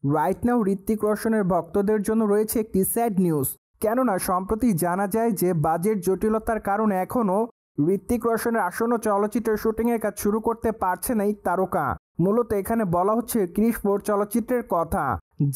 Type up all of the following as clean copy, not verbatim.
Right now Hrithik রোশনের ভক্তদের জন্য রয়েছে একটি স্যাড নিউজ। কেননা সম্প্রতি জানা যায় যে বাজেট জটিলতার কারণে এখনও ঋত্বিক রোশনের আসন্ন চলচ্চিত্রের শুটিংয়ের কাজ শুরু করতে পারছে না এই তারকা। মূলত এখানে বলা হচ্ছে ক্রিশ 4 চলচ্চিত্রের কথা,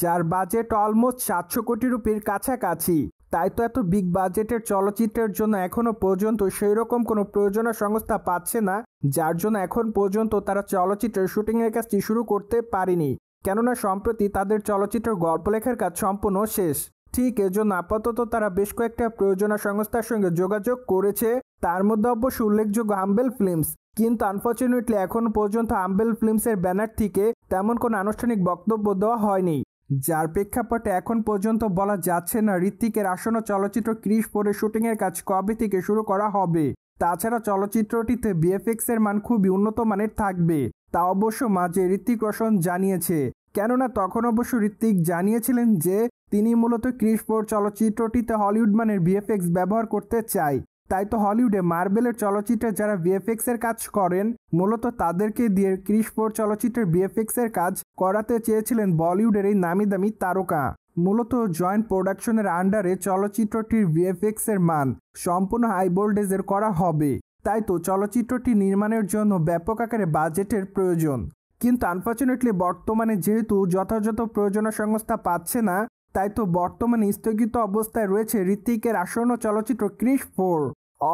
যার বাজেট অলমোস্ট 700 কোটি রুপির কাছাকাছি। তাই তো এত বিগ বাজেটের চলচ্চিত্রের জন্য এখনও পর্যন্ত সেই রকম কোনো প্রযোজনা সংস্থা পাচ্ছে না, যার জন্য এখন পর্যন্ত তারা চলচ্চিত্রের শুটিংয়ের কাজটি শুরু করতে পারেনি। কেননা সম্প্রতি তাদের চলচ্চিত্রের গল্প লেখার কাজ সম্পূর্ণ শেষ। ঠিক এজন্য আপাতত তারা বেশ কয়েকটা প্রযোজনা সংস্থার সঙ্গে যোগাযোগ করেছে, তার মধ্যে অবশ্য উল্লেখযোগ্য হাম্বেল ফিল্মস। কিন্তু আনফর্চুনেটলি এখন পর্যন্ত হাম্বেল ফিল্মসের ব্যানার থেকে তেমন কোনো আনুষ্ঠানিক বক্তব্য দেওয়া হয়নি, যার প্রেক্ষাপটে এখন পর্যন্ত বলা যাচ্ছে না ঋত্বিকের আসন্ন চলচ্চিত্র ক্রিশ 4 এর শুটিংয়ের কাজ কবে থেকে শুরু করা হবে। তাছাড়া চলচ্চিত্রটিতে ভিএফএক্স এর মান খুবই উন্নত মানের থাকবে, তা অবশ্য মাঝে ঋত্বিক রোশন জানিয়েছে। কেননা তখন অবশ্য ঋত্বিক জানিয়েছিলেন যে তিনি মূলত ক্রিশ 4 চলচ্চিত্রটিতে হলিউড মানের ভিএফএক্স ব্যবহার করতে চায়। তাই তো হলিউডে মার্বেলের চলচ্চিত্রে যারা ভিএফএক্স এর কাজ করেন মূলত তাদেরকে দিয়ে ক্রিশ 4 চলচ্চিত্রের ভিএফএক্স এর কাজ করাতে চেয়েছিলেন বলিউডের এই নামি দামি তারকা। মূলত জয়েন্ট প্রোডাকশনের আন্ডারে চলচ্চিত্রটির ভিএফএক্স এর মান সম্পূর্ণ হাই ভোল্টেজের করা হবে। তাই তো চলচ্চিত্রটি নির্মাণের জন্য ব্যাপক আকারে বাজেটের প্রয়োজন। কিন্তু আনফর্চুনেটলি বর্তমানে যেহেতু যথাযথ প্রযোজনা সংস্থা পাচ্ছে না, তাই তো বর্তমানে স্থগিত অবস্থায় রয়েছে ঋত্বিকের আসন্ন চলচ্চিত্র ক্রিশ 4।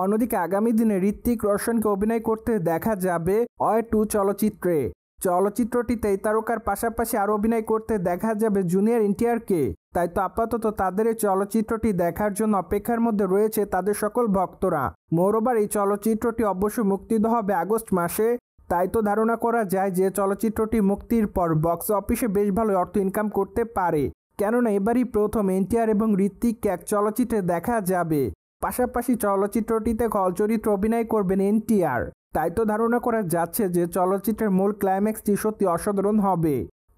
অন্যদিকে আগামী দিনে ঋত্বিক রোশনকে অভিনয় করতে দেখা যাবে অয় 2 চলচ্চিত্রে। চলচ্চিত্রটিতে এই তারকার পাশাপাশি আরও অভিনয় করতে দেখা যাবে জুনিয়র এনটিআরকে। তাই তো আপাতত তাদের এই চলচ্চিত্রটি দেখার জন্য অপেক্ষার মধ্যে রয়েছে তাদের সকল ভক্তরা। মোরওভার এই চলচ্চিত্রটি অবশ্য মুক্তি দেওয়া হবে আগস্ট মাসে। তাই তো ধারণা করা যায় যে চলচ্চিত্রটি মুক্তির পর বক্স অফিসে বেশ ভালো অর্থ ইনকাম করতে পারে। কেননা এবারই প্রথম এনটিআর এবং ঋত্বিককে এক চলচ্চিত্রে দেখা যাবে। পাশাপাশি চলচ্চিত্রটিতে খল চরিত্রে অভিনয় করবেন এনটিআর। তাই তো ধারণা করা যাচ্ছে যে চলচ্চিত্রের মূল ক্লাইম্যাক্সটি সত্যি অসাধারণ হবে।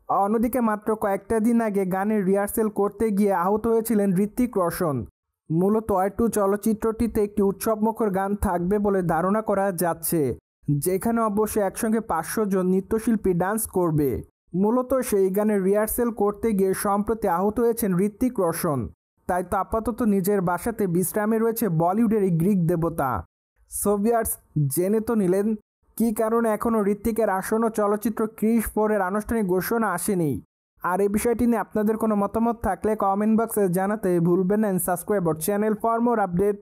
অন্যদিকে মাত্র কয়েকটা দিন আগে গানের রিহার্সেল করতে গিয়ে আহত হয়েছিলেন ঋত্বিক রোশন। মূলত অয় 2 চলচ্চিত্রটিতে একটি উৎসবমুখর গান থাকবে বলে ধারণা করা যাচ্ছে, যেখানে অবশ্যই একসঙ্গে 500 জন নৃত্যশিল্পী ডান্স করবে। মূলত সেই গানের রিহার্সেল করতে গিয়ে সম্প্রতি আহত হয়েছেন ঋত্বিক রোশন। তাই তো আপাতত নিজের বাসাতে বিশ্রামে রয়েছে বলিউডের এই গ্রিক দেবতা। সো ভিউয়ার্স, জেনে তো নিলেন কী কারণে এখনও ঋত্বিকের আসন্ন চলচ্চিত্র ক্রিশ 4 এর আনুষ্ঠানিক ঘোষণা আসেনি। আর এই বিষয়টি নিয়ে আপনাদের কোনো মতামত থাকলে কমেন্ট বক্সে জানাতে ভুলবেন না। Subscribe our channel for more update.